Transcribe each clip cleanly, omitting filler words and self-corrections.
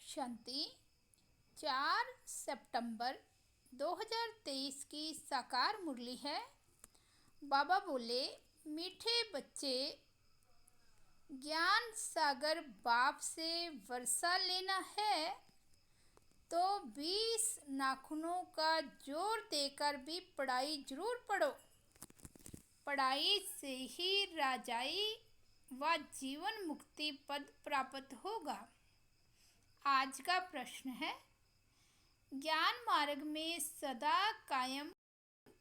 शांति 4 सितंबर 2023 की साकार मुरली है। बाबा बोले, मीठे बच्चे, ज्ञान सागर बाप से वर्षा लेना है तो 20 नाखूनों का जोर देकर भी पढ़ाई जरूर पढ़ो। पढ़ाई से ही राजाई व जीवन मुक्ति पद प्राप्त होगा। आज का प्रश्न है, ज्ञान मार्ग में सदा कायम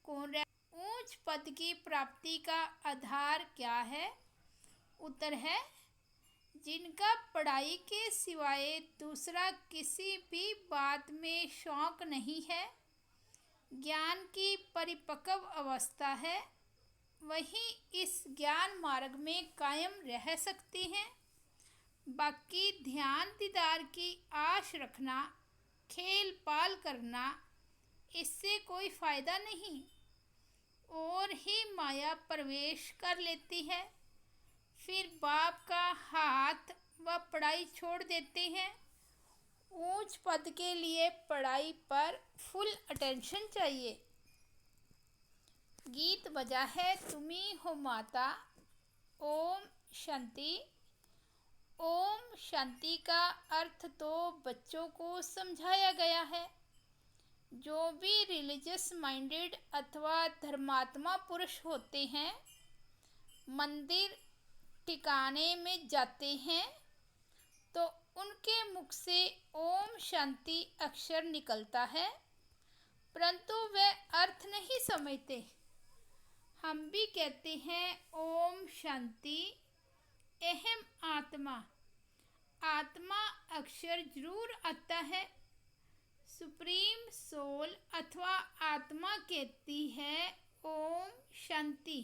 कौन रहे? ऊंच पद की प्राप्ति का आधार क्या है? उत्तर है, जिनका पढ़ाई के सिवाय दूसरा किसी भी बात में शौक नहीं है, ज्ञान की परिपक्व अवस्था है, वही इस ज्ञान मार्ग में कायम रह सकती हैं। बाकी ध्यान दीदार की आश रखना, खेल पाल करना, इससे कोई फायदा नहीं और ही माया प्रवेश कर लेती है। फिर बाप का हाथ व पढ़ाई छोड़ देते हैं। ऊंच पद के लिए पढ़ाई पर फुल अटेंशन चाहिए। गीत बजा है, तुम्ही हो माता। ओम शांति। ओम शांति का अर्थ तो बच्चों को समझाया गया है। जो भी रिलीजियस माइंडेड अथवा धर्मात्मा पुरुष होते हैं, मंदिर ठिकाने में जाते हैं तो उनके मुख से ओम शांति अक्षर निकलता है, परंतु वे अर्थ नहीं समझते। हम भी कहते हैं ओम शांति, अहम आत्मा। आत्मा अक्षर जरूर आता है। सुप्रीम सोल अथवा आत्मा कहती है ओम शांति।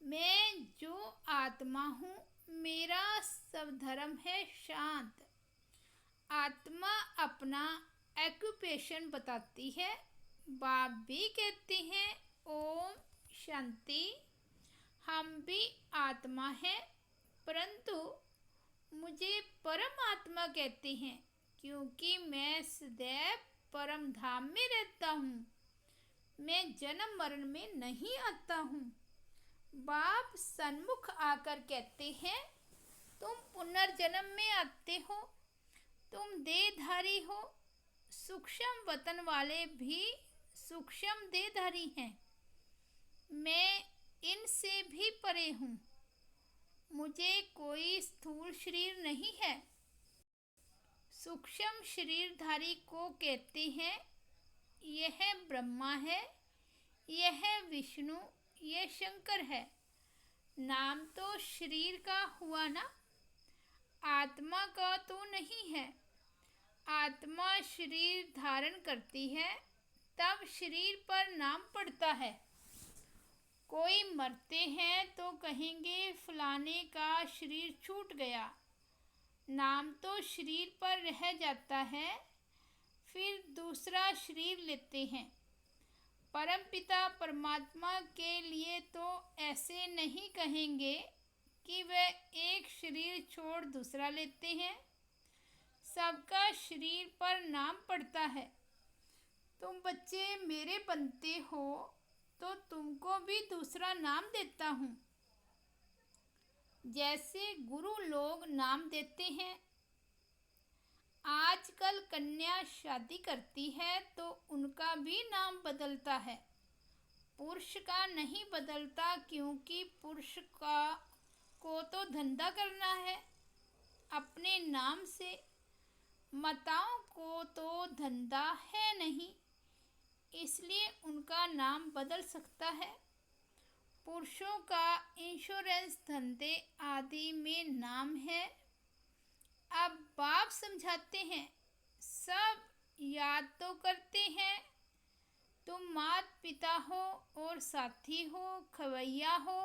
मैं जो आत्मा हूँ, मेरा सब धर्म है शांत। आत्मा अपना ऑक्यूपेशन बताती है। बाप भी कहते हैं ओम शांति। हम भी आत्मा हैं, परंतु मुझे परम आत्मा कहते हैं क्योंकि मैं सदैव परम धाम में रहता हूँ। मैं जन्म मरण में नहीं आता हूँ। बाप सन्मुख आकर कहते हैं, तुम पुनर्जन्म में आते हो, तुम देहधारी हो। सूक्ष्म वतन वाले भी सूक्ष्म देहधारी हैं। मैं इनसे भी परे हूँ। मुझे कोई स्थूल शरीर नहीं है। सूक्ष्म शरीरधारी को कहते हैं, यह ब्रह्मा है, यह विष्णु, यह शंकर है। नाम तो शरीर का हुआ ना, आत्मा का तो नहीं है। आत्मा शरीर धारण करती है, तब शरीर पर नाम पड़ता है। कोई मरते हैं तो कहेंगे फलाने का शरीर छूट गया। नाम तो शरीर पर रह जाता है, फिर दूसरा शरीर लेते हैं। परमपिता परमात्मा के लिए तो ऐसे नहीं कहेंगे कि वे एक शरीर छोड़ दूसरा लेते हैं। सबका शरीर पर नाम पड़ता है। तुम बच्चे मेरे बनते हो तो तुमको भी दूसरा नाम देता हूँ। जैसे गुरु लोग नाम देते हैं। आजकल कन्या शादी करती है तो उनका भी नाम बदलता है। पुरुष का नहीं बदलता क्योंकि पुरुष को तो धंधा करना है अपने नाम से। माताओं को तो धंधा है नहीं, इसलिए उनका नाम बदल सकता है। पुरुषों का इंश्योरेंस धंधे आदि में नाम है। अब बाप समझाते हैं, सब याद तो करते हैं। तुम माता पिता हो और साथी हो, खवैया हो।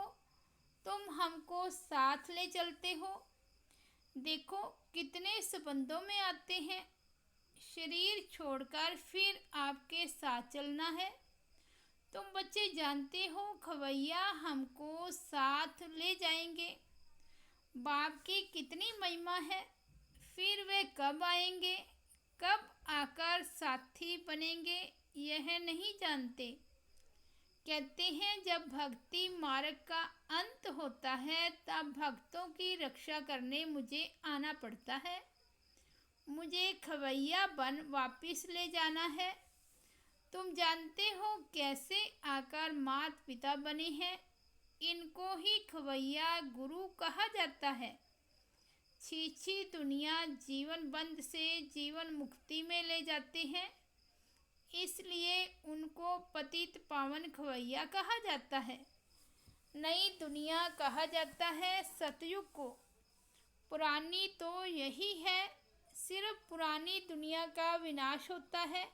तुम हमको साथ ले चलते हो। देखो कितने संबंधों में आते हैं। शरीर छोड़कर फिर आपके साथ चलना है। तुम बच्चे जानते हो, खवैया हमको साथ ले जाएंगे। बाप की कितनी महिमा है। फिर वे कब आएंगे, कब आकर साथी बनेंगे, यह नहीं जानते। कहते हैं जब भक्ति मार्ग का अंत होता है तब भक्तों की रक्षा करने मुझे आना पड़ता है। मुझे खवैया बन वापिस ले जाना है। तुम जानते हो कैसे आकर माता पिता बने हैं। इनको ही खवैया गुरु कहा जाता है। छी दुनिया जीवन बंध से जीवन मुक्ति में ले जाते हैं, इसलिए उनको पतित पावन खवैया कहा जाता है। नई दुनिया कहा जाता है सतयुग को। पुरानी तो यही है, सिर्फ पुरानी दुनिया का विनाश होता है।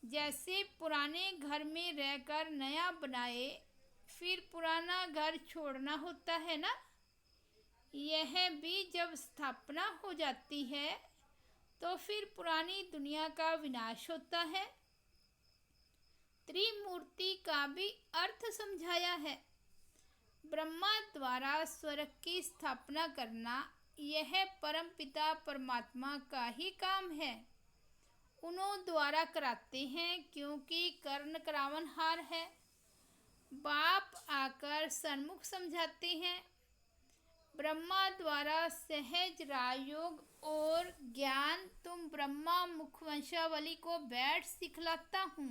जैसे पुराने घर में रहकर नया बनाए, फिर पुराना घर छोड़ना होता है ना। यह भी जब स्थापना हो जाती है तो फिर पुरानी दुनिया का विनाश होता है। त्रिमूर्ति का भी अर्थ समझाया है। ब्रह्मा द्वारा स्वर्ग की स्थापना करना यह परमपिता परमात्मा का ही काम है। उन्हों द्वारा कराते हैं क्योंकि कर्ण करावनहार है। बाप आकर सन्मुख समझाते हैं। ब्रह्मा द्वारा सहज राजयोग और ज्ञान तुम ब्रह्मा मुखवंशावली को बैठ सिखलाता हूँ।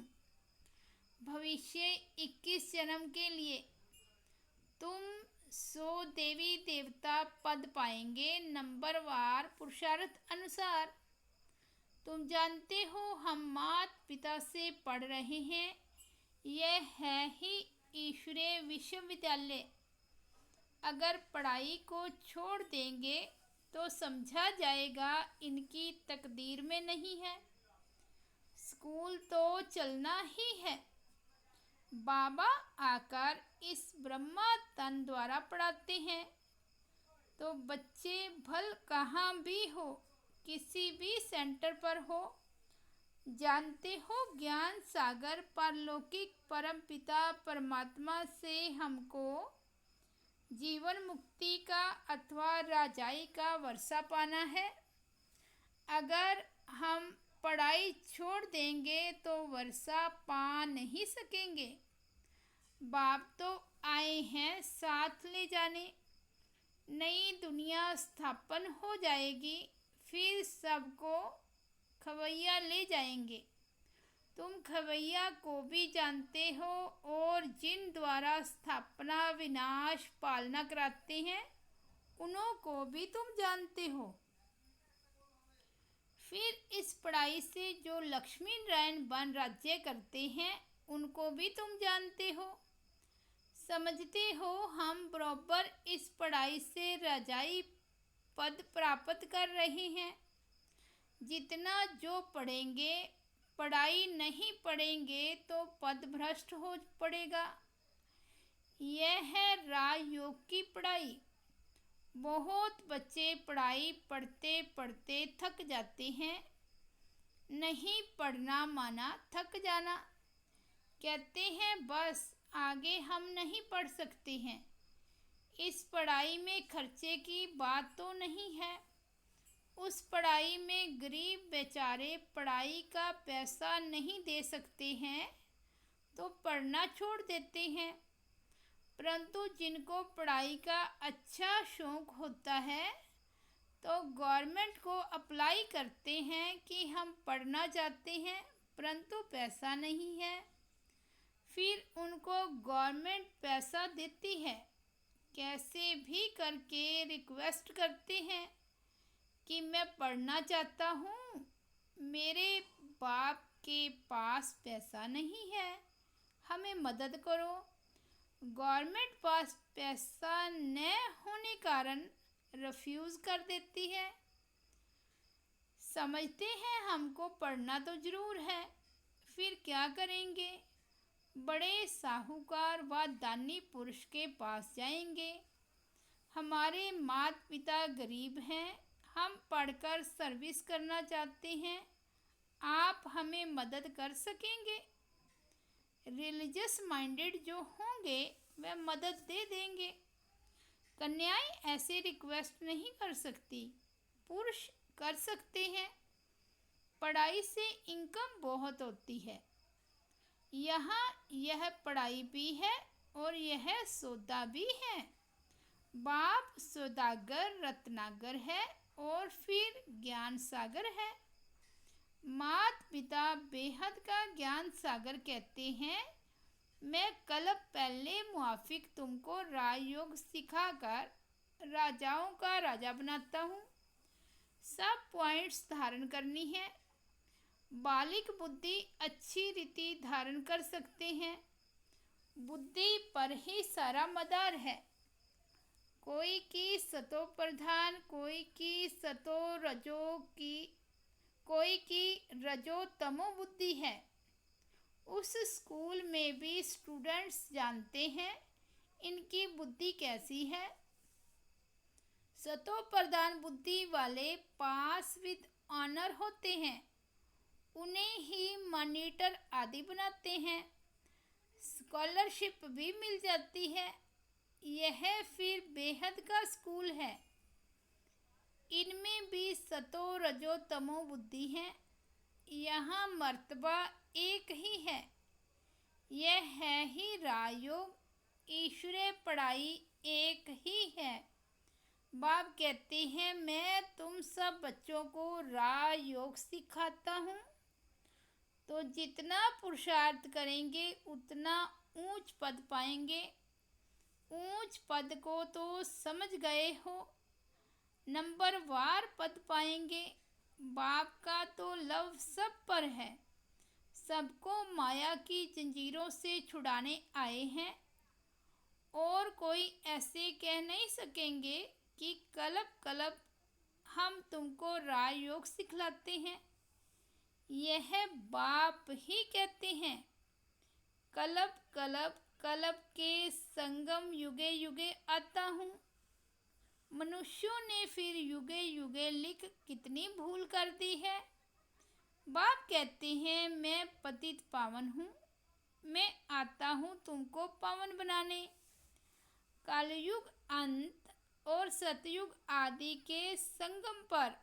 भविष्य 21 जन्म के लिए तुम 100 देवी देवता पद पाएंगे नंबरवार पुरुषार्थ अनुसार। तुम जानते हो हम माता पिता से पढ़ रहे हैं। यह है ही ईश्वरीय विश्वविद्यालय। अगर पढ़ाई को छोड़ देंगे तो समझा जाएगा इनकी तकदीर में नहीं है। स्कूल तो चलना ही है। बाबा आकर इस ब्रह्मा तन द्वारा पढ़ाते हैं तो बच्चे भल कहाँ भी हो, किसी भी सेंटर पर हो। जानते हो ज्ञान सागर परलौकिक परमपिता परमात्मा से हमको जीवन मुक्ति का अथवा राजाई का वर्षा पाना है। अगर हम पढ़ाई छोड़ देंगे तो वर्षा पा नहीं सकेंगे। बाप तो आए हैं साथ ले जाने। नई दुनिया स्थापन हो जाएगी, फिर सबको खवैया ले जाएंगे। तुम खवैया को भी जानते हो और जिन द्वारा स्थापना विनाश पालना कराते हैं उन्हों को भी तुम जानते हो। फिर इस पढ़ाई से जो लक्ष्मी नारायण बन राज्य करते हैं उनको भी तुम जानते हो। समझते हो हम बराबर इस पढ़ाई से राजाई पद प्राप्त कर रहे हैं। जितना जो पढ़ेंगे, पढ़ाई नहीं पढ़ेंगे तो पद भ्रष्ट हो पड़ेगा। यह है राजयोग की पढ़ाई। बहुत बच्चे पढ़ाई पढ़ते पढ़ते थक जाते हैं। नहीं पढ़ना माना थक जाना। कहते हैं बस आगे हम नहीं पढ़ सकते हैं। इस पढ़ाई में खर्चे की बात तो नहीं है। उस पढ़ाई में गरीब बेचारे पढ़ाई का पैसा नहीं दे सकते हैं तो पढ़ना छोड़ देते हैं। परंतु जिनको पढ़ाई का अच्छा शौक होता है तो गवर्नमेंट को अप्लाई करते हैं कि हम पढ़ना चाहते हैं परंतु पैसा नहीं है। फिर उनको गवर्नमेंट पैसा देती है। कैसे भी करके रिक्वेस्ट करते हैं कि मैं पढ़ना चाहता हूँ, मेरे बाप के पास पैसा नहीं है, हमें मदद करो। गवर्नमेंट पास पैसा न होने कारण रिफ्यूज़ कर देती है। समझते हैं हमको पढ़ना तो ज़रूर है, फिर क्या करेंगे? बड़े साहूकार व दानी पुरुष के पास जाएंगे। हमारे माता पिता गरीब हैं, हम पढ़कर सर्विस करना चाहते हैं, आप हमें मदद कर सकेंगे? रिलीजियस माइंडेड जो होंगे वह मदद दे देंगे। कन्याएं ऐसे रिक्वेस्ट नहीं कर सकती। पुरुष कर सकते हैं। पढ़ाई से इनकम बहुत होती है। यहाँ यह पढ़ाई भी है और यह सौदा भी है। बाप सौदागर रत्नागर है और फिर ज्ञान सागर है। माता पिता बेहद का ज्ञान सागर कहते हैं। मैं कल पहले मुआफिक तुमको राजयोग सिखाकर राजाओं का राजा बनाता हूँ। सब पॉइंट्स धारण करनी है। बालिक बुद्धि अच्छी रीति धारण कर सकते हैं। बुद्धि पर ही सारा मदार है। कोई की सतो प्रधान, कोई की सतो रजो की, कोई की रजो तमो बुद्धि है। उस स्कूल में भी स्टूडेंट्स जानते हैं इनकी बुद्धि कैसी है। सतो प्रधान बुद्धि वाले पास विद ऑनर होते हैं। उन्हें ही मॉनिटर आदि बनाते हैं। स्कॉलरशिप भी मिल जाती है। यह फिर बेहद का स्कूल है। इनमें भी सतो रजो तमो बुद्धि है। यहाँ मर्तबा एक ही है। यह है ही राजयोग। ईश्वरीय पढ़ाई एक ही है। बाप कहते हैं मैं तुम सब बच्चों को राजयोग सिखाता हूँ। तो जितना पुरुषार्थ करेंगे उतना ऊंच पद पाएंगे। ऊंच पद को तो समझ गए हो। नंबर वार पद पाएंगे। बाप का तो लव सब पर है। सबको माया की जंजीरों से छुड़ाने आए हैं। और कोई ऐसे कह नहीं सकेंगे कि कलब कलब हम तुमको राजयोग सिखलाते हैं। यह बाप ही कहते हैं। कलब कलब कलब के संगम युगे युगे आता हूँ। मनुष्यों ने फिर युगे युगे लिख कितनी भूल कर दी है। बाप कहते हैं मैं पतित पावन हूँ। मैं आता हूँ तुमको पावन बनाने। कलयुग अंत और सतयुग आदि के संगम पर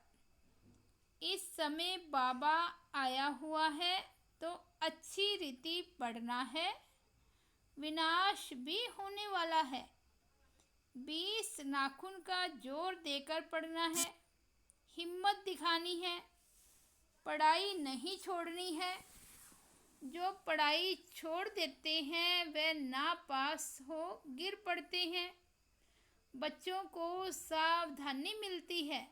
इस समय बाबा आया हुआ है। तो अच्छी रीति पढ़ना है। विनाश भी होने वाला है। 20 नाखून का जोर देकर पढ़ना है। हिम्मत दिखानी है। पढ़ाई नहीं छोड़नी है। जो पढ़ाई छोड़ देते हैं वे ना पास हो गिर पड़ते हैं। बच्चों को सावधानी मिलती है।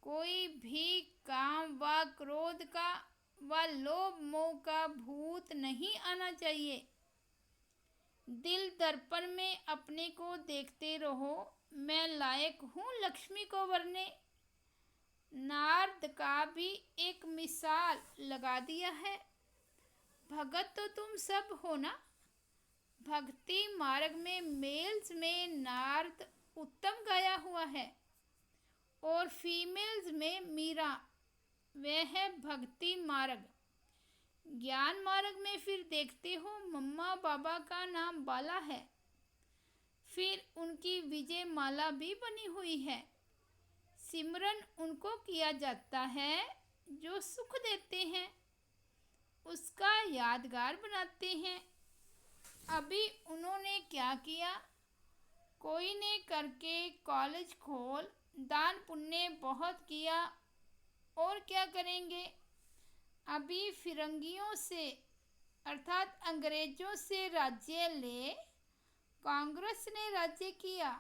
कोई भी काम व क्रोध का व लोभ मोह का भूत नहीं आना चाहिए। दिल दर्पण में अपने को देखते रहो। मैं लायक हूँ लक्ष्मी को वरने। नारद का भी एक मिसाल लगा दिया है। भगत तो तुम सब हो ना। भक्ति मार्ग में मेल्स में नारद उत्तम गाया हुआ है और फीमेल्स में मीरा। वह है भक्ति मार्ग। ज्ञान मार्ग में फिर देखते हो मम्मा बाबा का नाम बाला है। फिर उनकी विजय माला भी बनी हुई है। सिमरन उनको किया जाता है जो सुख देते हैं। उसका यादगार बनाते हैं। अभी उन्होंने क्या किया। कोई ने करके कॉलेज खोल दान पुण्य बहुत किया। और क्या करेंगे। अभी फिरंगियों से अर्थात अंग्रेजों से राज्य ले कांग्रेस ने राज्य किया।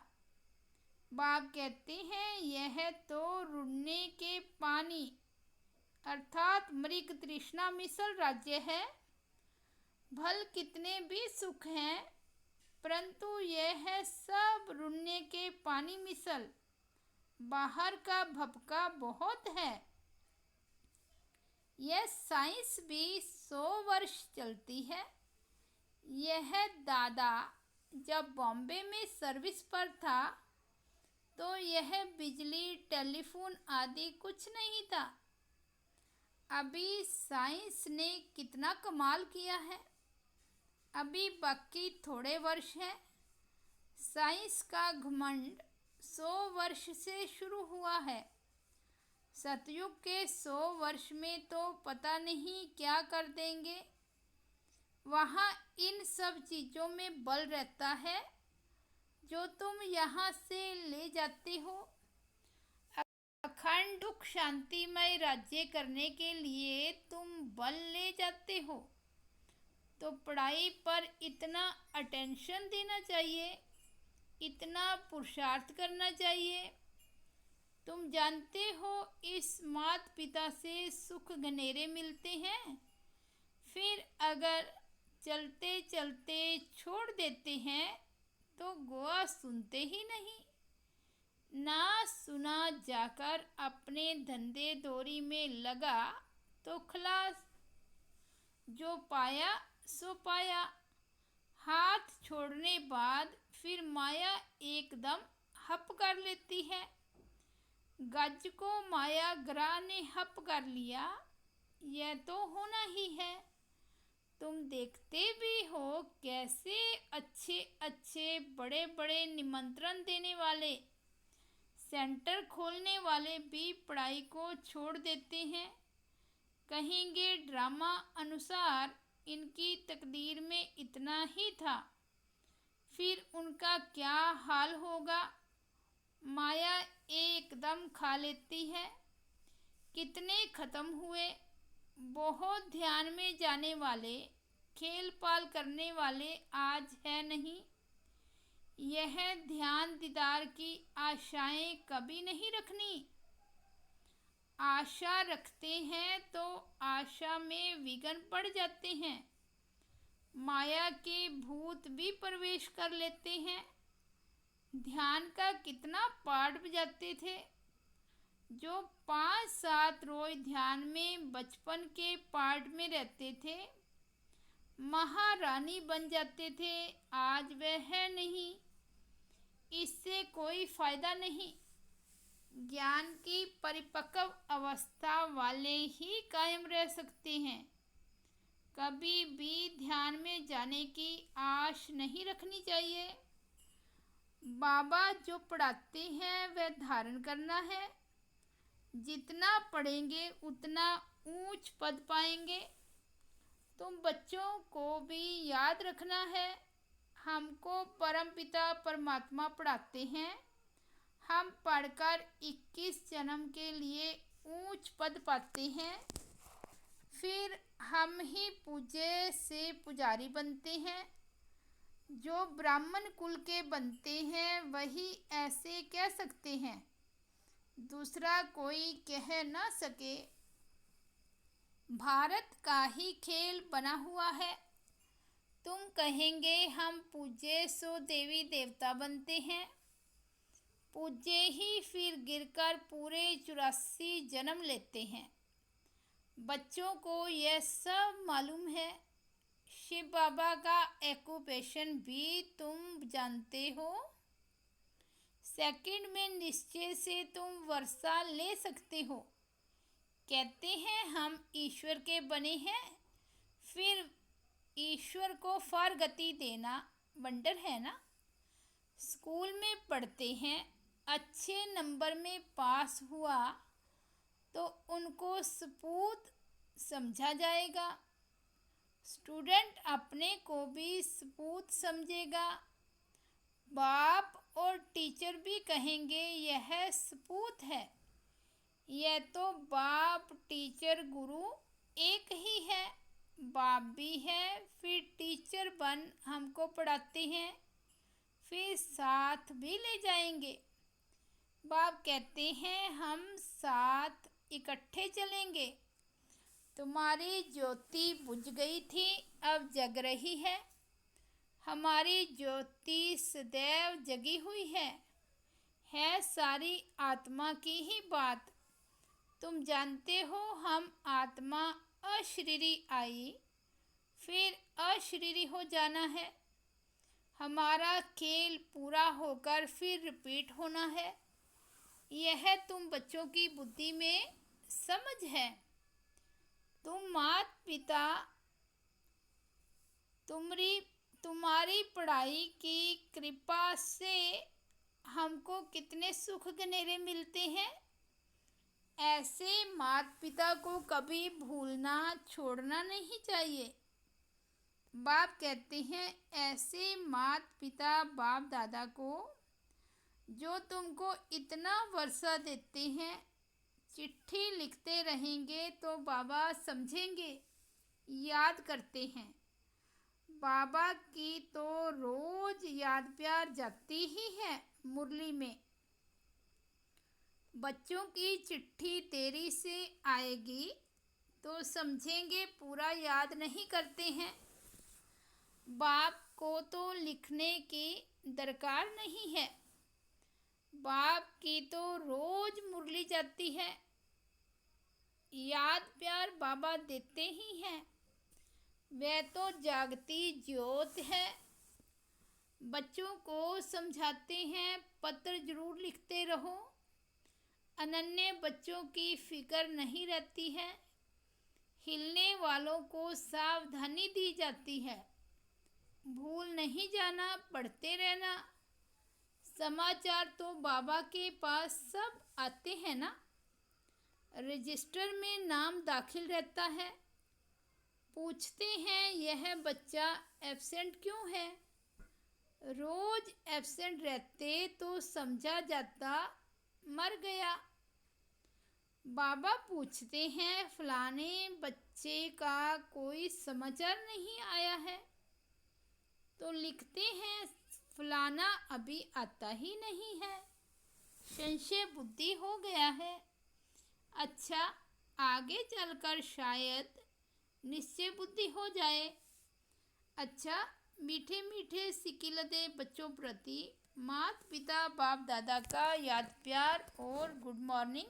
बाप कहते हैं यह तो रुड़ने के पानी अर्थात मृग तृष्णा मिसल राज्य है। भल कितने भी सुख हैं परंतु यह है सब रुड़ने के पानी मिसल। बाहर का भपका बहुत है। यह साइंस भी 100 वर्ष चलती है। यह दादा जब बॉम्बे में सर्विस पर था तो यह बिजली टेलीफोन आदि कुछ नहीं था। अभी साइंस ने कितना कमाल किया है। अभी बाकी थोड़े वर्ष हैं। साइंस का घमंड 100 वर्ष से शुरू हुआ है। सतयुग के 100 वर्ष में तो पता नहीं क्या कर देंगे। वहाँ इन सब चीज़ों में बल रहता है जो तुम यहाँ से ले जाते हो। अखंड सुख शांतिमय राज्य करने के लिए तुम बल ले जाते हो, तो पढ़ाई पर इतना अटेंशन देना चाहिए, इतना पुरुषार्थ करना चाहिए। तुम जानते हो इस माता पिता से सुख घनेरे मिलते हैं, फिर अगर चलते चलते छोड़ देते हैं तो गोवा सुनते ही नहीं। ना सुना जाकर अपने धंधे दौरी में लगा तो खलास। जो पाया सो पाया। हाथ छोड़ने बाद फिर माया एकदम हप कर लेती है। गज को माया ग्रह ने हप कर लिया, यह तो होना ही है। तुम देखते भी हो कैसे अच्छे अच्छे बड़े बड़े निमंत्रण देने वाले, सेंटर खोलने वाले भी पढ़ाई को छोड़ देते हैं। कहेंगे ड्रामा अनुसार इनकी तकदीर में इतना ही था, फिर उनका क्या हाल होगा। माया एकदम खा लेती है। कितने खत्म हुए। बहुत ध्यान में जाने वाले, खेल पाल करने वाले आज है नहीं। यह ध्यान दीदार की आशाएं कभी नहीं रखनी। आशा रखते हैं तो आशा में विघ्न पड़ जाते हैं। माया के भूत भी प्रवेश कर लेते हैं। ध्यान का कितना पाठ बजाते थे। जो 5-7 रोज ध्यान में बचपन के पाठ में रहते थे, महारानी बन जाते थे। आज वह है नहीं। इससे कोई फायदा नहीं। ज्ञान की परिपक्व अवस्था वाले ही कायम रह सकते हैं। कभी भी ध्यान में जाने की आश नहीं रखनी चाहिए। बाबा जो पढ़ाते हैं वह धारण करना है। जितना पढ़ेंगे उतना ऊंच पद पाएंगे। तुम बच्चों को भी याद रखना है, हमको परमपिता परमात्मा पढ़ाते हैं। हम पढ़कर 21 जन्म के लिए ऊंच पद पाते हैं, फिर हम ही पूज्य से पुजारी बनते हैं। जो ब्राह्मण कुल के बनते हैं वही ऐसे कह सकते हैं, दूसरा कोई कह न सके। भारत का ही खेल बना हुआ है। तुम कहेंगे हम पूज्य सो देवी देवता बनते हैं। पूज्य ही फिर गिरकर पूरे 84 जन्म लेते हैं। बच्चों को यह सब मालूम है। शिव बाबा का एक्यूपेशन भी तुम जानते हो। सेकंड में निश्चय से तुम वर्षा ले सकते हो। कहते हैं हम ईश्वर के बने हैं, फिर ईश्वर को फार गति देना वंडर है ना। स्कूल में पढ़ते हैं, अच्छे नंबर में पास हुआ तो उनको सपूत समझा जाएगा। स्टूडेंट अपने को भी सपूत समझेगा। बाप और टीचर भी कहेंगे यह सपूत है। यह तो बाप टीचर गुरु एक ही है। बाप भी है, फिर टीचर बन हमको पढ़ाते हैं, फिर साथ भी ले जाएंगे। बाप कहते हैं हम साथ इकट्ठे चलेंगे। तुम्हारी ज्योति बुझ गई थी, अब जग रही है। हमारी ज्योति सदैव जगी हुई है सारी आत्मा की ही बात। तुम जानते हो हम आत्मा अशरीरी आई, फिर अशरीरी हो जाना है। हमारा खेल पूरा होकर फिर रिपीट होना है। यह तुम बच्चों की बुद्धि में समझ है। तुम माता पिता तुम्हारी पढ़ाई की कृपा से हमको कितने सुख घनेरे मिलते हैं। ऐसे माता पिता को कभी भूलना छोड़ना नहीं चाहिए। बाप कहते हैं ऐसे माता पिता बाप दादा को जो तुमको इतना वर्षा देते हैं, चिट्ठी लिखते रहेंगे तो बाबा समझेंगे, याद करते हैं। बाबा की तो रोज याद प्यार जाती ही है मुरली में। बच्चों की चिट्ठी देरी से आएगी तो समझेंगे पूरा याद नहीं करते हैं। बाप को तो लिखने की दरकार नहीं है, बाप की तो रोज मुरली जाती है, याद प्यार बाबा देते ही हैं। वह तो जागती ज्योत है। बच्चों को समझाते हैं पत्र जरूर लिखते रहो। अनन्य बच्चों की फिक्र नहीं रहती है। हिलने वालों को सावधानी दी जाती है। भूल नहीं जाना, पढ़ते रहना। समाचार तो बाबा के पास सब आते हैं ना। रजिस्टर में नाम दाखिल रहता है। पूछते हैं यह बच्चा एब्सेंट क्यों है। रोज एब्सेंट रहते तो समझा जाता मर गया। बाबा पूछते हैं फलाने बच्चे का कोई समाचार नहीं आया है, तो लिखते हैं फलाना अभी आता ही नहीं है, संशय बुद्धि हो गया है। अच्छा, आगे चलकर शायद निश्चय बुद्धि हो जाए। अच्छा, मीठे मीठे सिकिलते बच्चों प्रति माता पिता बाप दादा का याद प्यार और गुड मॉर्निंग।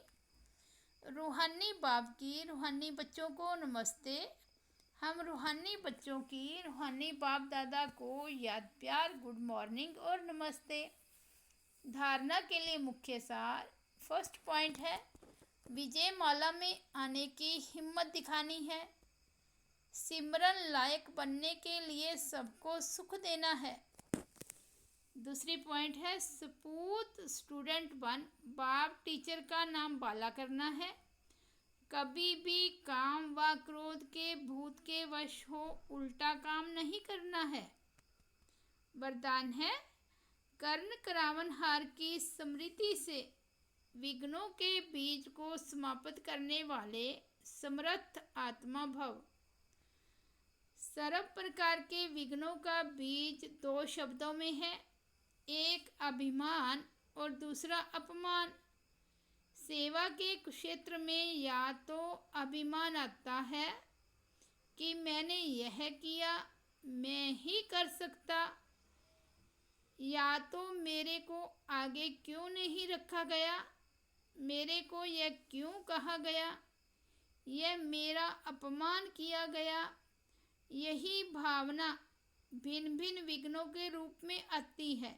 रूहानी बाप की रूहानी बच्चों को नमस्ते। हम रूहानी बच्चों की रूहानी बाप दादा को याद प्यार गुड मॉर्निंग और नमस्ते। धारणा के लिए मुख्य सार। फर्स्ट पॉइंट है विजय माला में आने की हिम्मत दिखानी है। सिमरन लायक बनने के लिए सबको सुख देना है। दूसरी पॉइंट है सपूत स्टूडेंट बन। बाप टीचर का नाम बाला करना है। कभी भी काम व क्रोध के भूत के वश हो उल्टा काम नहीं करना है। वरदान है कर्ण करावनहार की स्मृति से विघ्नों के बीज को समाप्त करने वाले समर्थ आत्मा भव। सर्व प्रकार के विघ्नों का बीज दो शब्दों में है, एक अभिमान और दूसरा अपमान। सेवा के क्षेत्र में या तो अभिमान आता है कि मैंने यह किया, मैं ही कर सकता, या तो मेरे को आगे क्यों नहीं रखा गया, मेरे को यह क्यों कहा गया, यह मेरा अपमान किया गया। यही भावना भिन्न भिन्न विघ्नों के रूप में आती है।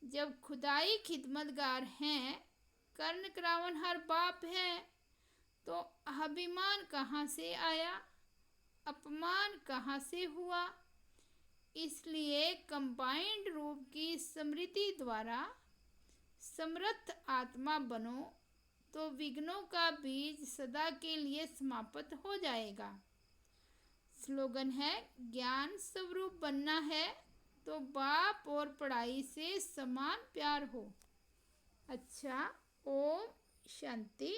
जब खुदाई खिदमतगार हैं, कर्ण करावनहार बाप है, तो अभिमान कहाँ से आया, अपमान कहाँ से हुआ। इसलिए कंबाइंड रूप की स्मृति द्वारा समर्थ आत्मा बनो तो विघ्नों का बीज सदा के लिए समाप्त हो जाएगा। स्लोगन है ज्ञान स्वरूप बनना है तो बाप और पढ़ाई से समान प्यार हो। अच्छा, ओम शांति।